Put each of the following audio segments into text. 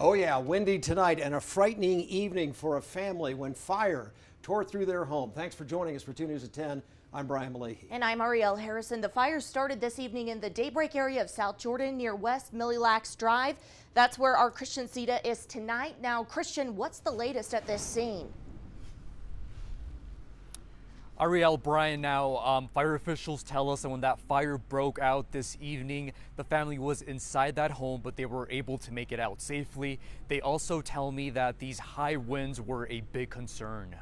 Oh yeah, windy tonight and a frightening evening for a family when fire tore through their home. Thanks for joining us for 2 News at 10. I'm Brian Malahi. And I'm Ariel Harrison. The fire started this evening in the Daybreak area of South Jordan near West Millie Lacs Drive. That's where our Christian Sita is tonight. Now, Christian, what's the latest at this scene? Ariel, Brian, now fire officials tell us that when that fire broke out this evening, the family was inside that home, but they were able to make it out safely. They also tell me that these high winds were a big concern.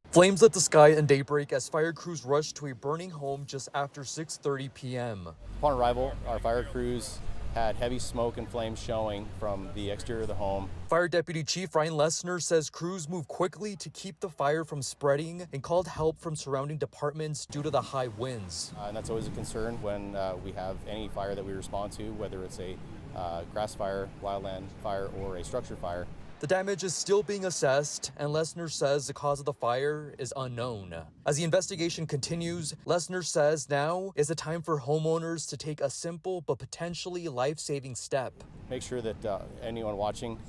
Flames lit the sky in Daybreak as fire crews rushed to a burning home just after 6:30 p.m. Upon arrival, our fire crews had heavy smoke and flames showing from the exterior of the home. Fire Deputy Chief Lessner says crews moved quickly to keep the fire from spreading and called help from surrounding departments due to the high winds. And that's always a concern when we have any fire that we respond to, whether it's a grass fire, wildland fire, or a structure fire. The damage is still being assessed, and Lessner says the cause of the fire is unknown. As the investigation continues, Lessner says now is the time for homeowners to take a simple but potentially life-saving step. Make sure that anyone watching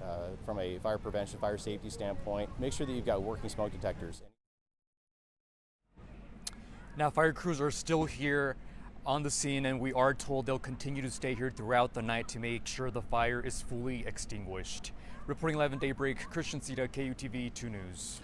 from a fire prevention, fire safety standpoint, make sure that you've got working smoke detectors. Now, fire crews are still here on the scene, and we are told they'll continue to stay here throughout the night to make sure the fire is fully extinguished. Reporting live in Daybreak, Christian Sita, KUTV 2 News.